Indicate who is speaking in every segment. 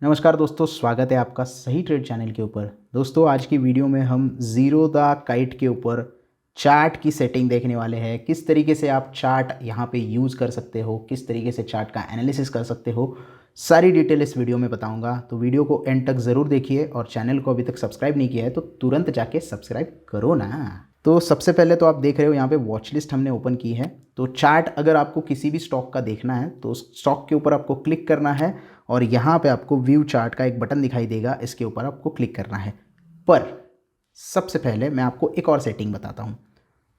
Speaker 1: नमस्कार दोस्तों, स्वागत है आपका सही ट्रेड चैनल के ऊपर। दोस्तों, आज की वीडियो में हम ज़ीरो द काइट के ऊपर चार्ट की सेटिंग देखने वाले हैं। किस तरीके से आप चार्ट यहाँ पे यूज़ कर सकते हो, किस तरीके से चार्ट का एनालिसिस कर सकते हो, सारी डिटेल इस वीडियो में बताऊंगा। तो वीडियो को एंड तक ज़रूर देखिए और चैनल को अभी तक सब्सक्राइब नहीं किया है तो तुरंत जाके सब्सक्राइब करो ना। तो सबसे पहले तो आप देख रहे हो यहाँ पे वॉच लिस्ट हमने ओपन की है। तो चार्ट अगर आपको किसी भी स्टॉक का देखना है तो उस स्टॉक के ऊपर आपको क्लिक करना है और यहाँ पे आपको व्यू चार्ट का एक बटन दिखाई देगा, इसके ऊपर आपको क्लिक करना है। पर सबसे पहले मैं आपको एक और सेटिंग बताता हूँ,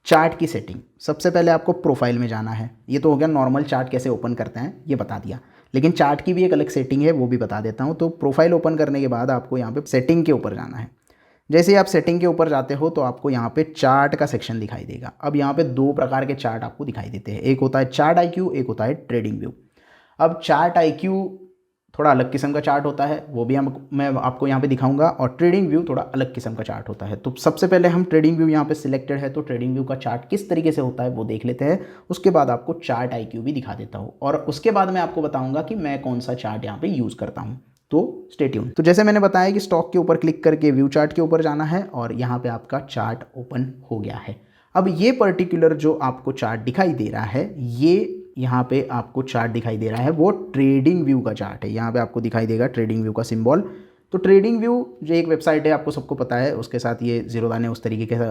Speaker 1: चार्ट की सेटिंग। सबसे पहले आपको प्रोफाइल में जाना है। ये तो हो गया नॉर्मल चार्ट कैसे ओपन करते हैं, ये बता दिया। लेकिन चार्ट की भी एक अलग सेटिंग है, वो भी बता देता हूँ। तो प्रोफाइल ओपन करने के बाद आपको यहाँ पे सेटिंग के ऊपर जाना है। जैसे ही आप सेटिंग के ऊपर जाते हो तो आपको यहाँ पे चार्ट का सेक्शन दिखाई देगा। अब यहाँ पे दो प्रकार के चार्ट आपको दिखाई देते हैं, एक होता है चार्ट आईक्यू, एक होता है ट्रेडिंग व्यू। अब चार्ट आईक्यू थोड़ा अलग किस्म का चार्ट होता है, वो भी मैं आपको यहाँ पे दिखाऊंगा, और ट्रेडिंग व्यू थोड़ा अलग किस्म का चार्ट होता है। तो सबसे पहले हम ट्रेडिंग व्यू यहाँ पे सिलेक्टेड है तो ट्रेडिंग व्यू का चार्ट किस तरीके से होता है वो देख लेते हैं। उसके बाद आपको चार्ट आईक्यू भी दिखा देता हूँ और उसके बाद मैं आपको बताऊंगा कि मैं कौन सा चार्ट यहाँ पे यूज़ करता हूँ। तो स्टे ट्यून। तो जैसे मैंने बताया कि स्टॉक के ऊपर क्लिक करके व्यू चार्ट के ऊपर जाना है और यहाँ पे आपका चार्ट ओपन हो गया है। अब ये पर्टिकुलर जो आपको चार्ट दिखाई दे रहा है, ये यहाँ पे आपको चार्ट दिखाई दे रहा है वो ट्रेडिंग व्यू का चार्ट है। यहाँ पे आपको दिखाई देगा ट्रेडिंग व्यू का सिंबल। तो ट्रेडिंग व्यू जो एक वेबसाइट है, आपको सबको पता है, उसके साथ ये ज़ीरोधा ने उस तरीके का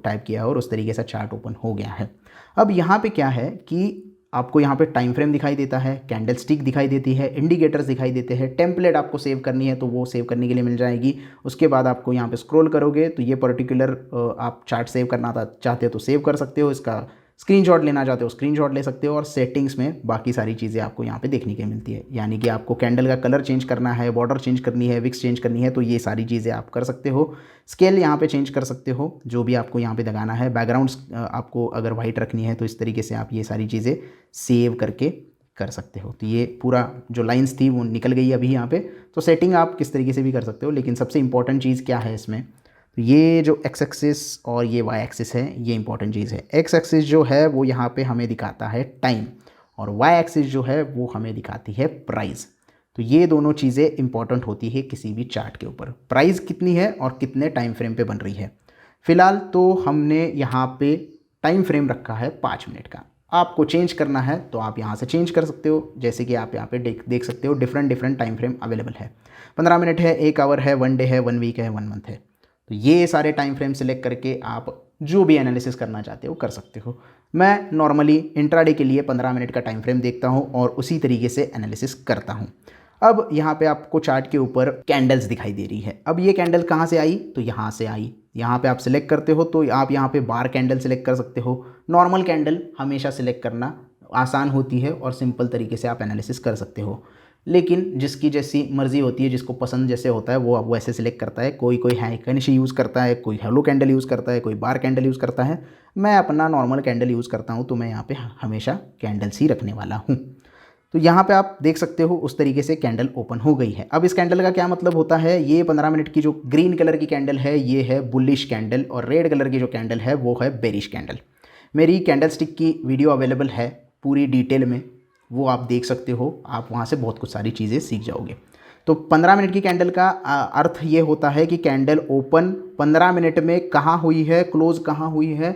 Speaker 1: टाइप किया है और उस तरीके से चार्ट ओपन हो गया है। अब यहाँ पे क्या है कि आपको यहाँ पे टाइम फ्रेम दिखाई देता है, कैंडल स्टिक दिखाई देती है, इंडिकेटर्स दिखाई देते हैं, टेम्पलेट आपको सेव करनी है तो वो सेव करने के लिए मिल जाएगी। उसके बाद आपको यहाँ पे स्क्रॉल करोगे तो ये पर्टिकुलर आप चार्ट सेव करना चाहते हो तो सेव कर सकते हो, इसका स्क्रीनशॉट लेना चाहते हो स्क्रीनशॉट ले सकते हो, और सेटिंग्स में बाकी सारी चीज़ें आपको यहाँ पे देखने के मिलती है। यानी कि आपको कैंडल का कलर चेंज करना है, बॉर्डर चेंज करनी है, विक्स चेंज करनी है, तो ये सारी चीज़ें आप कर सकते हो। स्केल यहाँ पे चेंज कर सकते हो, जो भी आपको यहाँ पे लगाना है। बैकग्राउंड्स आपको अगर वाइट रखनी है तो इस तरीके से आप ये सारी चीज़ें सेव करके कर सकते हो। तो ये पूरा जो लाइंस थी वो निकल गई अभी यहाँ पे। तो सेटिंग आप किस तरीके से भी कर सकते हो, लेकिन सबसे इंपॉर्टेंट चीज़ क्या है इसमें, तो ये जो एक्स एक्सिस और ये वाई एक्सिस है, ये इंपॉर्टेंट चीज़ है। एक्स एक्सिस जो है वो यहाँ पे हमें दिखाता है टाइम, और वाई एक्सिस जो है वो हमें दिखाती है प्राइस। तो ये दोनों चीज़ें इंपॉर्टेंट होती है किसी भी चार्ट के ऊपर। प्राइस कितनी है और कितने टाइम फ्रेम पे बन रही है। फिलहाल तो हमने यहाँ पे टाइम फ्रेम रखा है 5 मिनट का। आपको चेंज करना है तो आप यहाँ से चेंज कर सकते हो। जैसे कि आप यहाँ पे देख सकते हो डिफरेंट टाइम फ्रेम अवेलेबल है। 15 मिनट है, 1 आवर है, 1 डे है, 1 वीक है, 1 मंथ है। तो ये सारे टाइम फ्रेम सेलेक्ट करके आप जो भी एनालिसिस करना चाहते हो कर सकते हो। मैं नॉर्मली इंट्राडे के लिए 15 मिनट का टाइम फ्रेम देखता हूँ और उसी तरीके से एनालिसिस करता हूँ। अब यहाँ पे आपको चार्ट के ऊपर कैंडल्स दिखाई दे रही है। अब ये कैंडल कहाँ से आई, तो यहाँ से आई। यहाँ पे आप सिलेक्ट करते हो तो आप यहाँ पे बार कैंडल सिलेक्ट कर सकते हो। नॉर्मल कैंडल हमेशा सिलेक्ट करना आसान होती है और सिंपल तरीके से आप एनालिसिस कर सकते हो। लेकिन जिसकी जैसी मर्जी होती है, जिसको पसंद जैसे होता है वो अब वैसे सिलेक्ट करता है। कोई कोई हैकनिश यूज़ करता है, कोई हेलो कैंडल यूज़ करता है, कोई बार कैंडल यूज़ करता है। मैं अपना नॉर्मल कैंडल यूज़ करता हूँ, तो मैं यहाँ पे हमेशा कैंडल्स ही रखने वाला हूँ। तो यहाँ पे आप देख सकते हो उस तरीके से कैंडल ओपन हो गई है। अब इस कैंडल का क्या मतलब होता है, ये 15 मिनट की जो ग्रीन कलर की कैंडल है ये है बुलिश कैंडल, और रेड कलर की जो कैंडल है वो है बेरिश कैंडल। मेरी कैंडल स्टिक की वीडियो अवेलेबल है पूरी डिटेल में, वो आप देख सकते हो। आप वहाँ से बहुत कुछ सारी चीज़ें सीख जाओगे। तो 15 मिनट की कैंडल का अर्थ ये होता है कि कैंडल ओपन 15 मिनट में कहाँ हुई है, क्लोज कहाँ हुई है,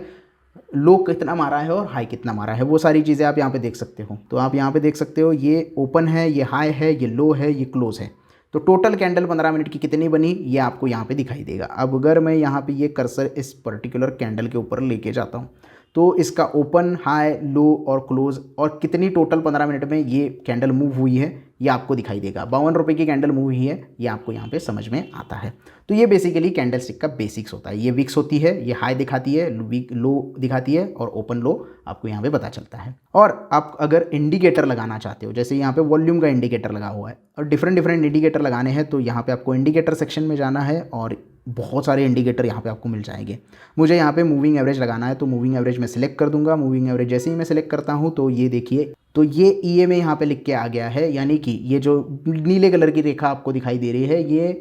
Speaker 1: लो कितना मारा है और हाई कितना मारा है, वो सारी चीज़ें आप यहाँ पे देख सकते हो। तो आप यहाँ पे देख सकते हो ये ओपन है, ये हाई है, ये लो है, ये क्लोज है। तो टोटल कैंडल 15 मिनट की कितनी बनी ये आपको यहाँ पे दिखाई देगा। अब अगर मैं यहाँ पे ये कर्सर इस पर्टिकुलर कैंडल के ऊपर लेके जाता हूँ तो इसका ओपन, हाई, लो और क्लोज और कितनी टोटल 15 मिनट में ये कैंडल मूव हुई है ये आपको दिखाई देगा। 52 रुपये की कैंडल मूव हुई है, ये आपको यहाँ पे समझ में आता है। तो ये बेसिकली कैंडल स्टिक का बेसिक्स होता है। ये विक्स होती है, ये हाई दिखाती है, वीक लो दिखाती है, और ओपन लो आपको यहाँ पे पता चलता है। और आप अगर इंडिकेटर लगाना चाहते हो, जैसे यहाँ पे वॉल्यूम का इंडिकेटर लगा हुआ है और डिफरेंट इंडिकेटर लगाने हैं, तो यहाँ पे आपको इंडिकेटर सेक्शन में जाना है और बहुत सारे इंडिकेटर यहाँ पे आपको मिल जाएंगे। मुझे यहाँ पे मूविंग एवरेज लगाना है तो मूविंग एवरेज मैं सिलेक्ट कर दूंगा। मूविंग एवरेज जैसे ही मैं सिलेक्ट करता हूँ तो ये देखिए, तो ये EMA यहाँ पे लिख के आ गया है। यानी कि ये जो नीले कलर की रेखा आपको दिखाई दे रही है ये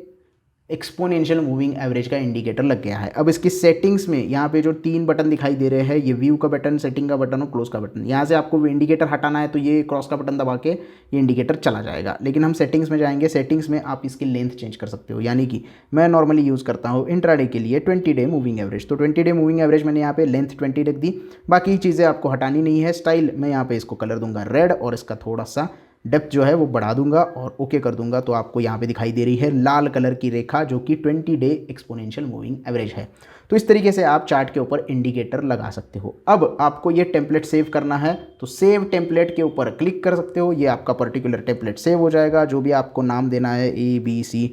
Speaker 1: एक्सपोनेंशियल मूविंग एवरेज का इंडिकेटर लग गया है। अब इसकी सेटिंग्स में यहाँ पे जो 3 बटन दिखाई दे रहे हैं, ये व्यू का बटन, सेटिंग का बटन और क्लोज का बटन, यहाँ से आपको इंडिकेटर हटाना है तो ये क्रॉस का बटन दबा के ये इंडिकेटर चला जाएगा। लेकिन हम सेटिंग्स में जाएंगे, सेटिंग्स में आप इसकी लेंथ चेंज कर सकते हो। यानी कि मैं नॉर्मली यूज़ करता हूँ इंट्राडे के लिए 20 डे मूविंग एवरेज, तो 20 डे मूविंग एवरेज मैंने यहाँ पे लेंथ 20 रख दी। बाकी चीज़ें आपको हटानी नहीं है। स्टाइल मैं यहाँ पे इसको कलर दूंगा रेड और इसका थोड़ा सा डेप्थ जो है वो बढ़ा दूंगा और ओके कर दूंगा। तो आपको यहाँ पे दिखाई दे रही है लाल कलर की रेखा जो कि 20 डे एक्सपोनेंशियल मूविंग एवरेज है। तो इस तरीके से आप चार्ट के ऊपर इंडिकेटर लगा सकते हो। अब आपको ये टेम्पलेट सेव करना है तो सेव टेम्पलेट के ऊपर क्लिक कर सकते हो। ये आपका पर्टिकुलर टेम्पलेट सेव हो जाएगा। जो भी आपको नाम देना है ABC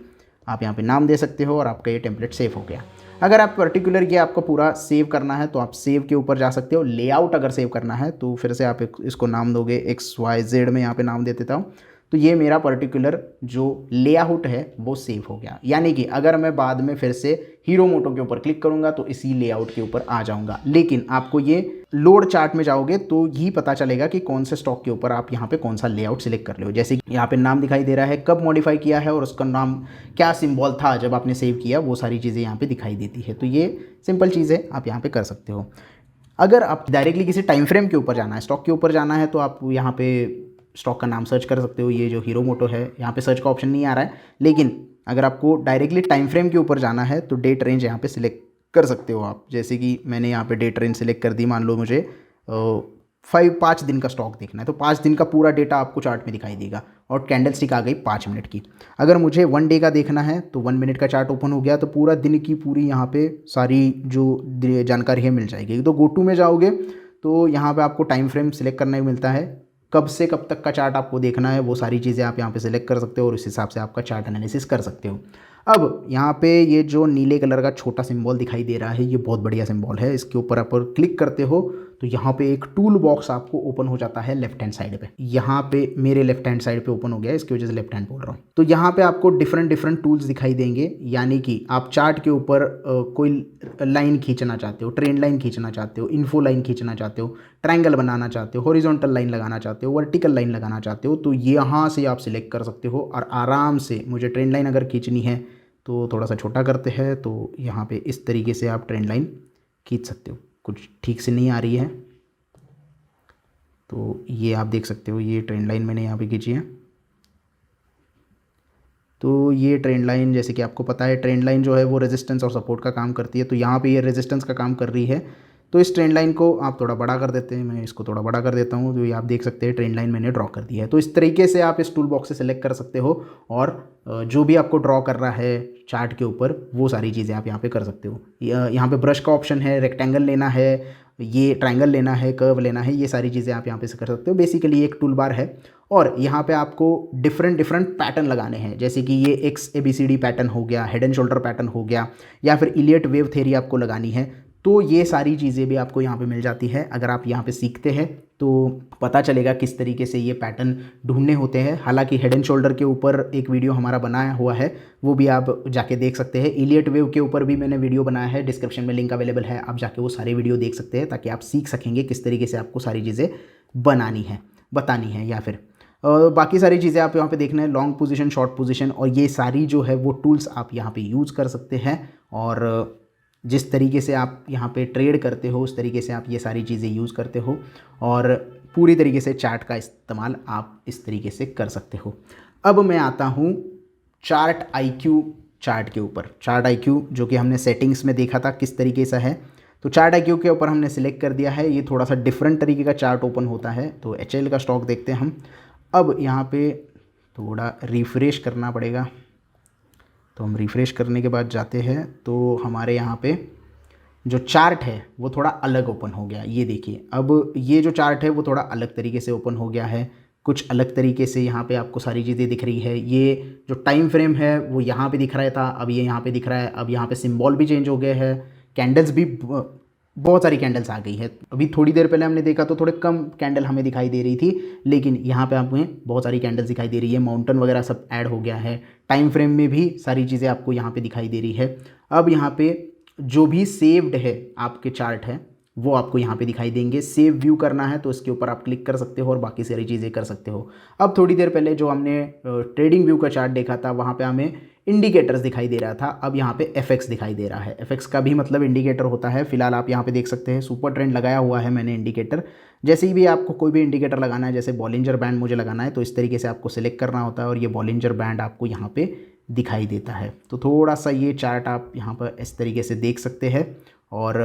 Speaker 1: आप यहाँ पे नाम दे सकते हो और आपका ये टेम्पलेट सेव हो गया। अगर आप पर्टिकुलर ये आपको पूरा सेव करना है तो आप सेव के ऊपर जा सकते हो। लेआउट अगर सेव करना है तो फिर से आप इसको नाम दोगे XYZ में यहाँ पे नाम दे देता हूँ। तो ये मेरा पर्टिकुलर जो लेआउट है वो सेव हो गया। यानी कि अगर मैं बाद में फिर से हीरो मोटो के ऊपर क्लिक करूंगा तो इसी लेआउट के ऊपर आ जाऊंगा। लेकिन आपको ये लोड चार्ट में जाओगे तो ही पता चलेगा कि कौन से स्टॉक के ऊपर आप यहाँ पे कौन सा लेआउट सिलेक्ट कर लो। जैसे कि यहाँ पे नाम दिखाई दे रहा है, कब मॉडिफाई किया है और उसका नाम क्या सिंबल था जब आपने सेव किया, वो सारी चीज़ें यहाँ पे दिखाई देती है। तो ये सिंपल चीज़ें आप यहाँ पे कर सकते हो। अगर आप डायरेक्टली किसी टाइम फ्रेम के ऊपर जाना है, स्टॉक के ऊपर जाना है, तो आप यहाँ पे स्टॉक का नाम सर्च कर सकते हो। ये जो हीरो मोटो है यहाँ पे सर्च का ऑप्शन नहीं आ रहा है, लेकिन अगर आपको डायरेक्टली टाइम फ्रेम के ऊपर जाना है तो डेट रेंज यहाँ पे सिलेक्ट कर सकते हो आप। जैसे कि मैंने यहाँ पे डेट रेंज सिलेक्ट कर दी। मान लो मुझे 5 दिन का स्टॉक देखना है तो 5 दिन का पूरा डेटा आपको चार्ट में दिखाई देगा और कैंडल स्टिक आ गई 5 मिनट की। अगर मुझे 1 डे का देखना है तो 1 मिनट का चार्ट ओपन हो गया तो पूरा दिन की पूरी यहाँ पे सारी जो जानकारी है मिल जाएगी। तो गो टू में जाओगे तो यहाँ पे आपको टाइम फ्रेम सिलेक्ट करने को मिलता है, कब से कब तक का चार्ट आपको देखना है वो सारी चीज़ें आप यहाँ पे सिलेक्ट कर सकते हो और उस हिसाब से आपका चार्ट एनालिसिस कर सकते हो। अब यहाँ पे ये जो नीले कलर का छोटा सिंबल दिखाई दे रहा है ये बहुत बढ़िया सिंबल है। इसके ऊपर आप क्लिक करते हो तो यहाँ पे एक टूल बॉक्स आपको ओपन हो जाता है लेफ्ट हैंड साइड पे। यहाँ पे मेरे लेफ्ट हैंड साइड पे ओपन हो गया, इसकी वजह से लेफ्ट हैंड बोल रहा हूँ। तो यहाँ पे आपको डिफरेंट टूल्स दिखाई देंगे। यानी कि आप चार्ट के ऊपर कोई लाइन खींचना चाहते हो, ट्रेंड लाइन खींचना चाहते हो, इन्फो लाइन खींचना चाहते हो, ट्रायंगल बनाना चाहते हो, हॉरिजॉन्टल लाइन लगाना चाहते हो, वर्टिकल लाइन लगाना चाहते हो, तो यहाँ से आप सिलेक्ट कर सकते हो और आराम से। मुझे ट्रेंड लाइन अगर खींचनी है तो थोड़ा सा छोटा करते हैं तो यहाँ पे इस तरीके से आप ट्रेंड लाइन खींच सकते हो। कुछ ठीक से नहीं आ रही है तो ये आप देख सकते हो, ये ट्रेंड लाइन मैंने यहाँ पे खींची है। तो ये ट्रेंड लाइन, जैसे कि आपको पता है ट्रेंड लाइन जो है वो रेजिस्टेंस और सपोर्ट का काम करती है, तो यहाँ पे ये रेजिस्टेंस का काम कर रही है। तो इस ट्रेंड लाइन को आप थोड़ा बड़ा कर देते हैं, मैं इसको थोड़ा बड़ा कर देता हूँ। तो ये आप देख सकते हैं ट्रेंड लाइन मैंने ड्रॉ कर दी है। तो इस तरीके से आप इस टूल बॉक्स से सिलेक्ट कर सकते हो और जो भी आपको ड्रॉ कर रहा है चार्ट के ऊपर वो सारी चीज़ें आप यहाँ पे कर सकते हो। यहाँ पे ब्रश का ऑप्शन है, रेक्टेंगल लेना है, ये ट्रायंगल लेना है, कर्व लेना है, ये सारी चीज़ें आप यहाँ पे से कर सकते हो। बेसिकली एक टूल बार है और यहाँ पे आपको डिफरेंट पैटर्न लगाने हैं। जैसे कि ये XABCD पैटर्न हो गया, हेड एंड शोल्डर पैटर्न हो गया, या फिर इलियट वेव थ्योरी आपको लगानी है। तो ये सारी चीज़ें भी आपको यहाँ पे मिल जाती है। अगर आप यहाँ पे सीखते हैं तो पता चलेगा किस तरीके से ये पैटर्न ढूंढने होते हैं। हालांकि हेड एंड शोल्डर के ऊपर एक वीडियो हमारा बनाया हुआ है, वो भी आप जाके देख सकते हैं। इलियट वेव के ऊपर भी मैंने वीडियो बनाया है, डिस्क्रिप्शन में लिंक अवेलेबल है, आप जाके वो सारे वीडियो देख सकते हैं ताकि आप सीख सकेंगे किस तरीके से आपको सारी चीज़ें बनानी है, बतानी है। या फिर बाकी सारी चीज़ें आप यहाँ पे देखना है, लॉन्ग पोजीशन, शॉर्ट पोजीशन, और ये सारी जो है वो टूल्स आप यहाँ पे यूज़ कर सकते हैं। और जिस तरीके से आप यहाँ पे ट्रेड करते हो उस तरीके से आप ये सारी चीज़ें यूज़ करते हो और पूरी तरीके से चार्ट का इस्तेमाल आप इस तरीके से कर सकते हो। अब मैं आता हूँ चार्ट IQ चार्ट के ऊपर। चार्ट IQ जो कि हमने सेटिंग्स में देखा था किस तरीके से है, तो चार्ट IQ के ऊपर हमने सिलेक्ट कर दिया है। ये थोड़ा सा डिफरेंट तरीके का चार्ट ओपन होता है। तो HL का स्टॉक देखते हैं हम। अब यहाँ पे थोड़ा रिफ़्रेश करना पड़ेगा, तो हम रिफ़्रेश करने के बाद जाते हैं तो हमारे यहाँ पे जो चार्ट है वो थोड़ा अलग ओपन हो गया। ये देखिए, अब ये जो चार्ट है वो थोड़ा अलग तरीके से ओपन हो गया है। कुछ अलग तरीके से यहाँ पे आपको सारी चीज़ें दिख रही है। ये जो टाइम फ्रेम है वो यहाँ पे दिख रहा था, अब ये यहाँ पे दिख रहा है। अब यहाँ पे सिंबल भी चेंज हो गए हैं, कैंडल्स भी बहुत सारी कैंडल्स आ गई है। अभी थोड़ी देर पहले हमने देखा तो थोड़े कम कैंडल हमें दिखाई दे रही थी, लेकिन यहाँ पे हमें बहुत सारी कैंडल्स दिखाई दे रही है। माउंटेन वगैरह सब ऐड हो गया है। टाइम फ्रेम में भी सारी चीज़ें आपको यहाँ पे दिखाई दे रही है। अब यहाँ पे जो भी सेव्ड है आपके चार्ट है वो आपको यहाँ पे दिखाई देंगे। सेव व्यू करना है तो इसके ऊपर आप क्लिक कर सकते हो और बाकी सारी चीज़ें कर सकते हो। अब थोड़ी देर पहले जो हमने ट्रेडिंग व्यू का चार्ट देखा था वहाँ पे हमें इंडिकेटर्स दिखाई दे रहा था, अब यहाँ पे FX दिखाई दे रहा है। FX का भी मतलब इंडिकेटर होता है। फिलहाल आप यहाँ पे देख सकते हैं सुपर ट्रेंड लगाया हुआ है मैंने इंडिकेटर। जैसे ही भी आपको कोई भी इंडिकेटर लगाना है, जैसे बॉलिंजर बैंड मुझे लगाना है, तो इस तरीके से आपको सिलेक्ट करना होता है और ये बॉलिंजर बैंड आपको यहाँ पे दिखाई देता है। तो थोड़ा सा ये चार्ट आप यहाँ पर इस तरीके से देख सकते हैं और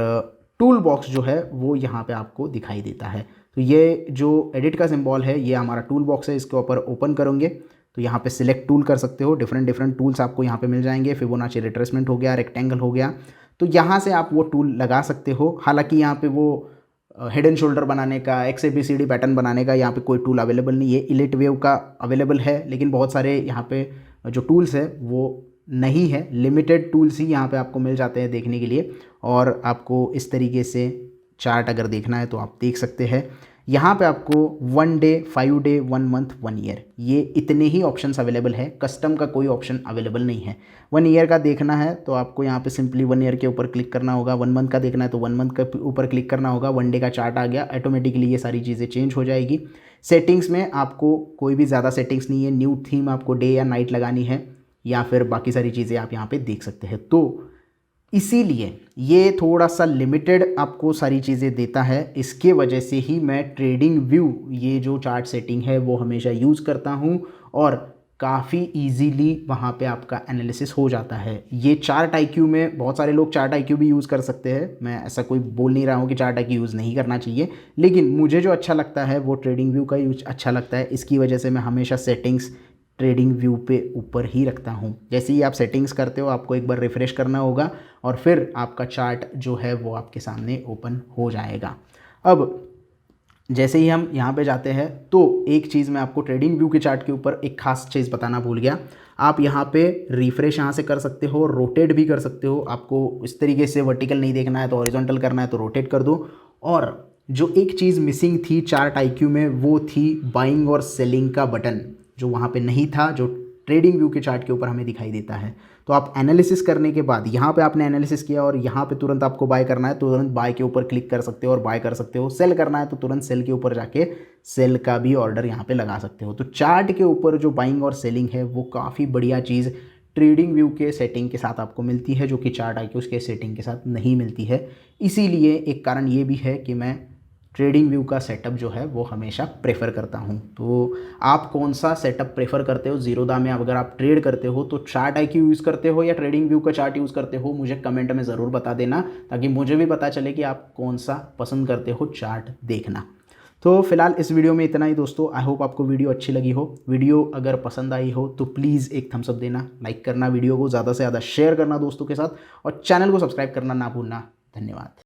Speaker 1: टूल बॉक्स जो है वो यहाँ पे आपको दिखाई देता है। तो ये जो एडिट का सिंबल है ये हमारा टूल बॉक्स है, इसके ऊपर ओपन करेंगे तो यहाँ पे सिलेक्ट टूल कर सकते हो। डिफरेंट टूल्स आपको यहाँ पे मिल जाएंगे। फिबोनाची रिट्रेसमेंट हो गया, रेक्टेंगल हो गया, तो यहाँ से आप वो टूल लगा सकते हो। हालांकि यहाँ पे वो हेड एंड शोल्डर बनाने का, XABCD पैटर्न बनाने का यहाँ पे कोई टूल अवेलेबल नहीं है। इलिट वेव का अवेलेबल है, लेकिन बहुत सारे यहाँ पे जो टूल्स है वो नहीं है, लिमिटेड टूल्स ही यहाँ पे आपको मिल जाते हैं देखने के लिए। और आपको इस तरीके से चार्ट अगर देखना है तो आप देख सकते हैं। यहाँ पे आपको 1 डे, 5 डे, 1 मंथ, 1 ईयर, ये इतने ही ऑप्शंस अवेलेबल है। कस्टम का कोई ऑप्शन अवेलेबल नहीं है। 1 ईयर का देखना है तो आपको यहाँ पे सिंपली 1 ईयर के ऊपर क्लिक करना होगा। 1 मंथ का देखना है तो 1 मंथ के ऊपर क्लिक करना होगा। 1 डे का चार्ट आ गया, ऑटोमेटिकली ये सारी चीज़ें चेंज हो जाएगी। सेटिंग्स में आपको कोई भी ज़्यादा सेटिंग्स नहीं है। न्यू थीम आपको डे या नाइट लगानी है या फिर बाकी सारी चीज़ें आप यहाँ पे देख सकते हैं। तो इसीलिए ये थोड़ा सा लिमिटेड आपको सारी चीज़ें देता है। इसके वजह से ही मैं ट्रेडिंग व्यू, ये जो चार्ट सेटिंग है वो हमेशा यूज़ करता हूँ और काफ़ी इजीली वहाँ पे आपका एनालिसिस हो जाता है। ये चार्ट IQ में बहुत सारे लोग चार्ट IQ भी यूज़ कर सकते हैं, मैं ऐसा कोई बोल नहीं रहा हूँ कि चार्ट IQ यूज़ नहीं करना चाहिए, लेकिन मुझे जो अच्छा लगता है वो ट्रेडिंग व्यू का यूज अच्छा लगता है। इसकी वजह से मैं हमेशा सेटिंग्स ट्रेडिंग व्यू पे ऊपर ही रखता हूँ। जैसे ही आप सेटिंग्स करते हो आपको एक बार रिफ़्रेश करना होगा और फिर आपका चार्ट जो है वो आपके सामने ओपन हो जाएगा। अब जैसे ही हम यहाँ पे जाते हैं तो एक चीज़ मैं आपको ट्रेडिंग व्यू के चार्ट के ऊपर एक खास चीज़ बताना भूल गया। आप यहाँ पे रिफ़्रेश यहाँ से कर सकते हो, रोटेट भी कर सकते हो। आपको इस तरीके से वर्टिकल नहीं देखना है तो हॉरिजॉन्टल करना है तो रोटेट कर दो। और जो एक चीज़ मिसिंग थी चार्ट IQ में वो थी बाइंग और सेलिंग का बटन, जो वहाँ पे नहीं था, जो ट्रेडिंग व्यू के चार्ट के ऊपर हमें दिखाई देता है। तो आप एनालिसिस करने के बाद यहाँ पे आपने एनालिसिस किया और यहाँ पे तुरंत आपको बाय करना है तो तुरंत बाय के ऊपर क्लिक कर सकते हो और बाय कर सकते हो। सेल करना है तो तुरंत सेल के ऊपर जाके सेल का भी ऑर्डर यहाँ पे लगा सकते हो। तो चार्ट के ऊपर जो बाइंग और सेलिंग है वो काफ़ी बढ़िया चीज़ ट्रेडिंग व्यू के सेटिंग के साथ आपको मिलती है, जो कि चार्ट IQ के सेटिंग के साथ नहीं मिलती है। इसीलिए एक कारण ये भी है कि मैं ट्रेडिंग व्यू का सेटअप जो है वो हमेशा प्रेफर करता हूं। तो आप कौन सा सेटअप प्रेफर करते हो ज़ीरोधा में? अगर आप ट्रेड करते हो तो चार्ट IQ यूज़ करते हो या ट्रेडिंग व्यू का चार्ट यूज़ करते हो, मुझे कमेंट में ज़रूर बता देना, ताकि मुझे भी पता चले कि आप कौन सा पसंद करते हो चार्ट देखना। तो फिलहाल इस वीडियो में इतना ही दोस्तों। आई होप आपको वीडियो अच्छी लगी हो। वीडियो अगर पसंद आई हो तो प्लीज़ एक थम्स अप देना, लाइक करना, वीडियो को ज़्यादा से ज़्यादा शेयर करना दोस्तों के साथ और चैनल को सब्सक्राइब करना ना भूलना। धन्यवाद।